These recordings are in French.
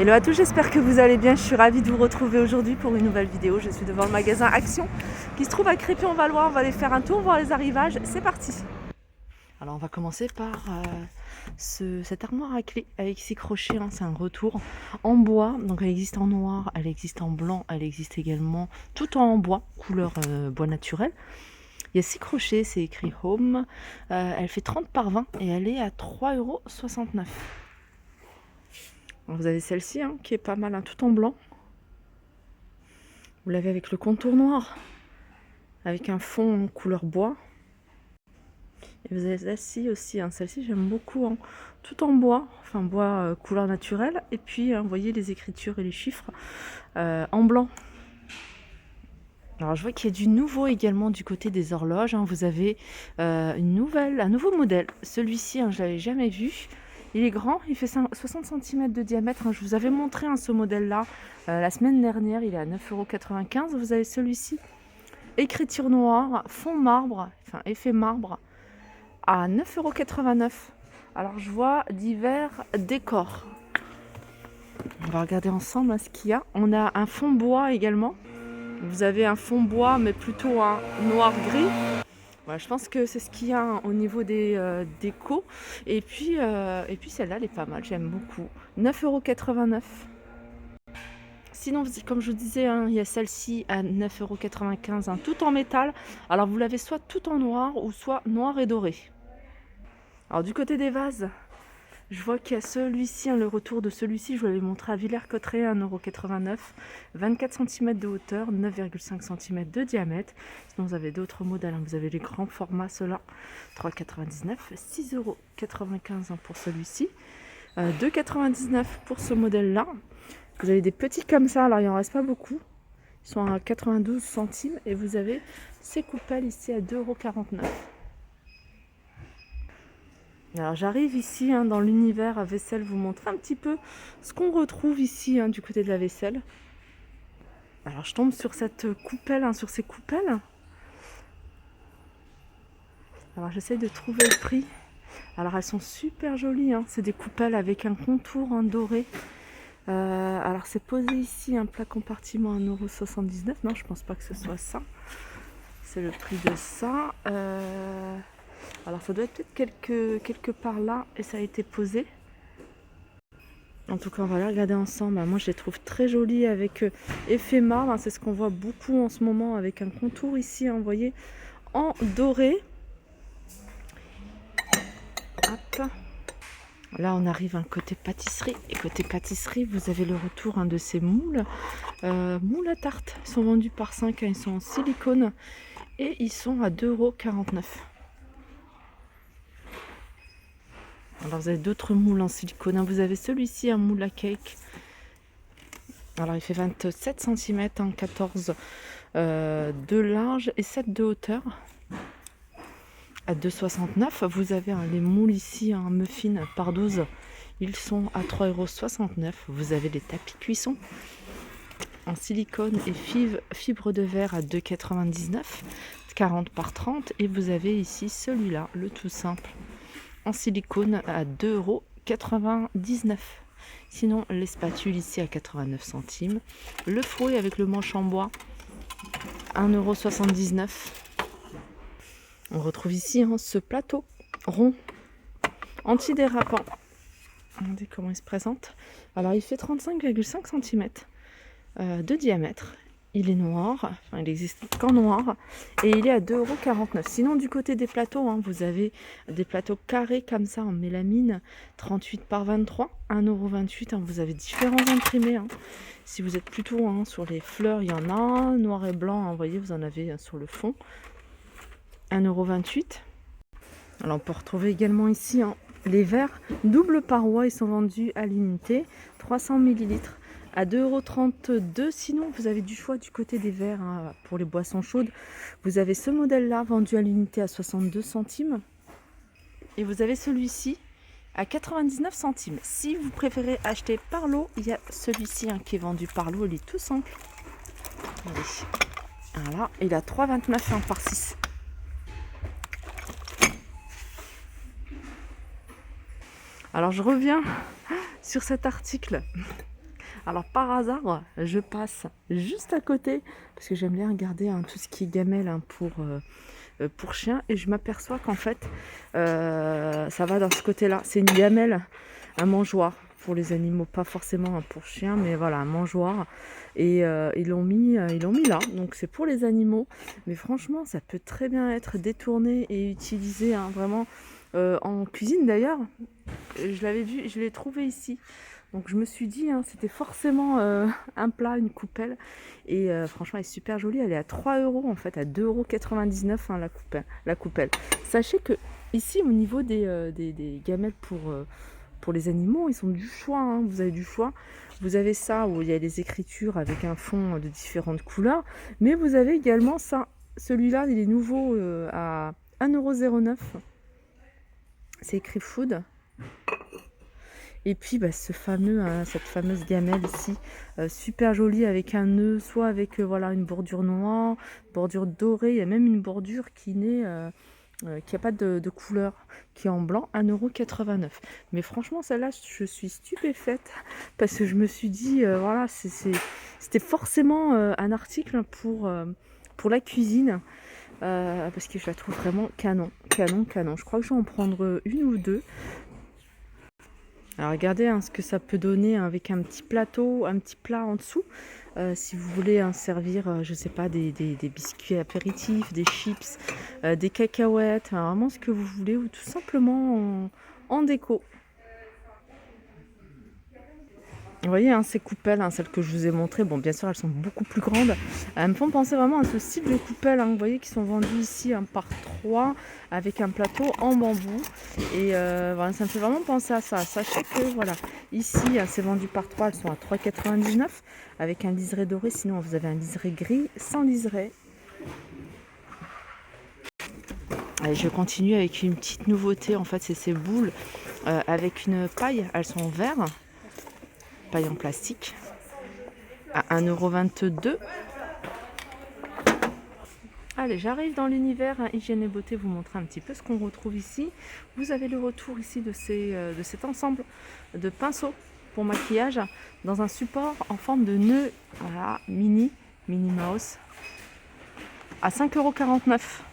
Hello à tous, j'espère que vous allez bien. Je suis ravie de vous retrouver aujourd'hui pour une nouvelle vidéo. Je suis devant le magasin Action qui se trouve à Crépy-en-Valois. On va aller faire un tour, voir les arrivages. C'est parti. Alors on va commencer par cette armoire à clé avec 6 crochets. C'est un retour en bois. Donc elle existe en noir, elle existe en blanc, elle existe également tout en bois, couleur bois naturel. Il y a 6 crochets, c'est écrit Home. Elle fait 30 par 20 et elle est à 3,69 €. Vous avez celle-ci qui est pas mal, tout en blanc. Vous l'avez avec le contour noir, avec un fond couleur bois. Et vous avez celle-ci aussi, celle-ci j'aime beaucoup, tout en bois, enfin bois couleur naturelle. Et puis vous voyez les écritures et les chiffres en blanc. Alors je vois qu'il y a du nouveau également du côté des horloges. Vous avez un nouveau modèle. Celui-ci, je ne l'avais jamais vu. Il est grand, il fait 60 cm de diamètre. Je vous avais montré ce modèle-là la semaine dernière. Il est à 9,95 €. Vous avez celui-ci, écriture noire, fond marbre, enfin effet marbre, à 9,89 €. Alors je vois divers décors. On va regarder ensemble ce qu'il y a. On a un fond bois également. Vous avez un fond bois, mais plutôt noir-gris. Voilà, je pense que c'est ce qu'il y a au niveau des décos. Et puis celle-là, elle est pas mal, j'aime beaucoup. 9,89 €. Sinon, comme je vous disais, il y a celle-ci à 9,95 €, tout en métal. Alors, vous l'avez soit tout en noir ou soit noir et doré. Alors, du côté des vases, je vois qu'il y a celui-ci, le retour de celui-ci, je vous l'avais montré à Villers-Cotterêts, 1,89 €, 24 cm de hauteur, 9,5 cm de diamètre. Sinon, vous avez d'autres modèles. Vous avez les grands formats, ceux-là, 3,99 €, 6,95 € pour celui-ci, 2,99 € pour ce modèle-là. Vous avez des petits comme ça, alors il n'en reste pas beaucoup. Ils sont à 92 centimes et vous avez ces coupelles ici à 2,49 €. Alors j'arrive ici dans l'univers à vaisselle, vous montrer un petit peu ce qu'on retrouve ici du côté de la vaisselle. Alors je tombe sur cette coupelle, sur ces coupelles. Alors j'essaie de trouver le prix. Alors elles sont super jolies, c'est des coupelles avec un contour doré. Alors c'est posé ici, un plat compartiment à 1,79 €. Non, je pense pas que ce soit ça. C'est le prix de ça. Alors ça doit être peut-être quelque part là et ça a été posé. En tout cas, on va les regarder ensemble. Moi, je les trouve très jolies avec effet marbre. C'est ce qu'on voit beaucoup en ce moment avec un contour ici, vous voyez, en doré. Hop. Là, on arrive côté pâtisserie. Et côté pâtisserie, vous avez le retour de ces moules. Moules à tarte. Ils sont vendus par 5. Ils sont en silicone. Et ils sont à 2,49 €. Alors vous avez d'autres moules en silicone. Vous avez celui-ci, un moule à cake. Alors il fait 27 cm, 14 de large et 7 de hauteur. À 2,69 €. Vous avez les moules ici, muffin par 12. Ils sont à 3,69 €. Vous avez les tapis cuisson en silicone et fibre de verre à 2,99 €. 40 par 30. Et vous avez ici celui-là, le tout simple, en silicone à 2,99 €. Sinon, les spatules ici à 89 centimes. Le fouet avec le manche en bois, 1,79 €. On retrouve ici ce plateau rond, antidérapant. Regardez comment il se présente. Alors, il fait 35,5 cm de diamètre. Il est noir, il n'existe qu'en noir, et il est à 2,49 €. Sinon, du côté des plateaux, vous avez des plateaux carrés comme ça en mélamine, 38 par 23, 1,28 €. Vous avez différents imprimés. Si vous êtes plutôt sur les fleurs, il y en a noir et blanc. Vous voyez, vous en avez sur le fond. 1,28 €. Alors, on peut retrouver également ici les verres double paroi. Ils sont vendus à l'unité, 300 ml. À 2,32 €. Sinon, vous avez du choix du côté des verres pour les boissons chaudes. Vous avez ce modèle-là vendu à l'unité à 62 centimes. Et vous avez celui-ci à 99 centimes. Si vous préférez acheter par lot, il y a celui-ci qui est vendu par lot. Il est tout simple. Allez. Voilà, il a 3,29 € par 6. Alors, je reviens sur cet article Alors par hasard, je passe juste à côté, parce que j'aime bien regarder tout ce qui est gamelle pour chiens, et je m'aperçois qu'en fait, ça va dans ce côté-là. C'est une gamelle, un mangeoire pour les animaux, pas forcément pour chiens, mais voilà, un mangeoire. Et ils l'ont mis là, donc c'est pour les animaux. Mais franchement, ça peut très bien être détourné et utilisé, vraiment en cuisine d'ailleurs. Je l'avais vu, je l'ai trouvé ici. Donc je me suis dit, c'était forcément un plat, une coupelle. Et franchement, elle est super jolie. Elle est à 3 euros en fait, à 2,99 € la coupelle. Sachez que ici, au niveau des gamelles pour les animaux, ils ont du choix. Vous avez du choix. Vous avez ça où il y a les écritures avec un fond de différentes couleurs. Mais vous avez également ça. Celui-là, il est nouveau à 1,09 €. C'est écrit food. Et puis cette fameuse gamelle ici, super jolie avec un nœud, soit avec voilà, une bordure noire, bordure dorée, il y a même une bordure qui n'a pas de couleur, qui est en blanc, 1,89 €. Mais franchement, celle-là, je suis stupéfaite parce que je me suis dit, voilà, c'était forcément un article pour la cuisine. Parce que je la trouve vraiment canon. Je crois que je vais en prendre une ou deux. Alors regardez ce que ça peut donner avec un petit plateau, un petit plat en dessous. Si vous voulez servir, je sais pas, des biscuits apéritifs, des chips, des cacahuètes, vraiment ce que vous voulez, ou tout simplement en déco. Vous voyez, ces coupelles, celles que je vous ai montrées, bon, bien sûr, elles sont beaucoup plus grandes. Elles me font penser vraiment à ce style de coupelles, vous voyez, qui sont vendues ici par 3 avec un plateau en bambou. Et voilà, ça me fait vraiment penser à ça. Sachez que, voilà, ici, c'est vendu par 3, elles sont à 3,99 € avec un liseré doré. Sinon, vous avez un liseré gris sans liseré. Allez, je continue avec une petite nouveauté. En fait, c'est ces boules avec une paille. Elles sont en verre. Paille en plastique à 1,22 €. Allez, j'arrive dans l'univers hygiène et beauté, vous montrer un petit peu ce qu'on retrouve ici. Vous avez le retour ici de cet ensemble de pinceaux pour maquillage dans un support en forme de nœud, voilà, Minnie Mouse, à 5,49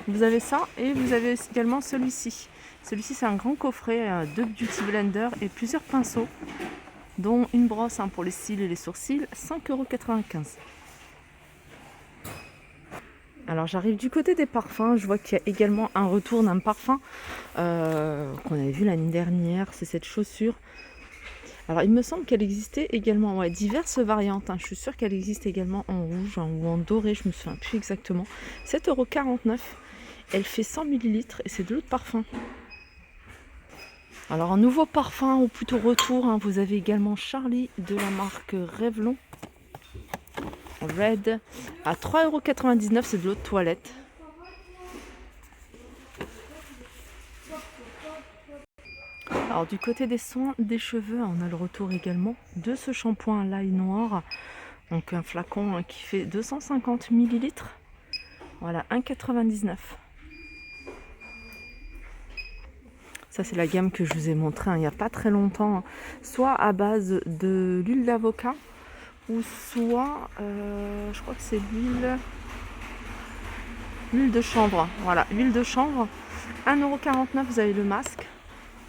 €. Vous avez ça, et vous avez également celui-ci. Celui-ci, c'est un grand coffret, 2 beauty blenders et plusieurs pinceaux, dont une brosse pour les cils et les sourcils, 5,95 €. Alors j'arrive du côté des parfums, je vois qu'il y a également un retour d'un parfum qu'on avait vu l'année dernière, c'est cette chaussure. Alors il me semble qu'elle existait également, diverses variantes, je suis sûre qu'elle existe également en rouge ou en doré, je me souviens plus exactement. 7,49 €, elle fait 100 ml et c'est de l'eau de parfum. Alors un nouveau parfum, ou plutôt retour, vous avez également Charlie de la marque Revlon Red à 3,99 €, c'est de l'eau de toilette. Alors du côté des soins des cheveux, on a le retour également de ce shampoing l'ail noir, donc un flacon qui fait 250 ml. Voilà, 1,99 €. Ça, c'est la gamme que je vous ai montrée il n'y a pas très longtemps, soit à base de l'huile d'avocat, ou soit, je crois que c'est l'huile de chanvre. Voilà, huile de chanvre, 1,49 €, vous avez le masque.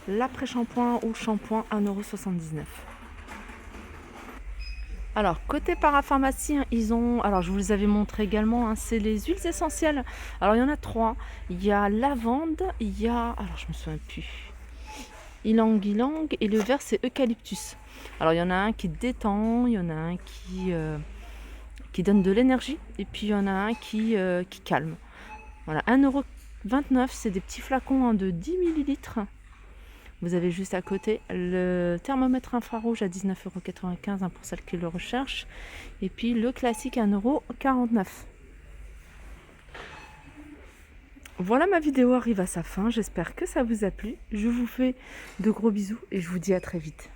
L'après-shampoing ou shampoing, 1,79 €. Alors, côté parapharmacie, ils ont, alors je vous les avais montré également, c'est les huiles essentielles. Alors, il y en a 3. Il y a lavande, il y a, alors je me souviens plus, ylang ylang, et le vert, c'est eucalyptus. Alors, il y en a un qui détend, il y en a un qui donne de l'énergie, et puis il y en a un qui calme. Voilà, 1,29 €, c'est des petits flacons de 10 ml. Vous avez juste à côté le thermomètre infrarouge à 19,95 € pour celles qui le recherchent. Et puis le classique à 1,49 €. Voilà, ma vidéo arrive à sa fin. J'espère que ça vous a plu. Je vous fais de gros bisous et je vous dis à très vite.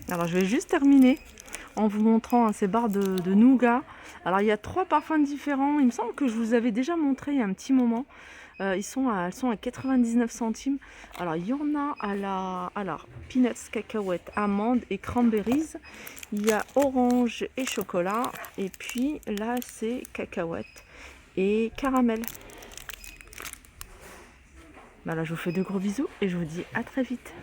Alors je vais juste terminer en vous montrant ces barres de nougat. Alors il y a 3 parfums différents. Il me semble que je vous avais déjà montré il y a un petit moment. elles sont à 99 centimes. Alors, il y en a à la... Alors, peanuts, cacahuètes, amandes et cranberries. Il y a orange et chocolat. Et puis, là, c'est cacahuètes et caramel. Voilà, je vous fais de gros bisous et je vous dis à très vite.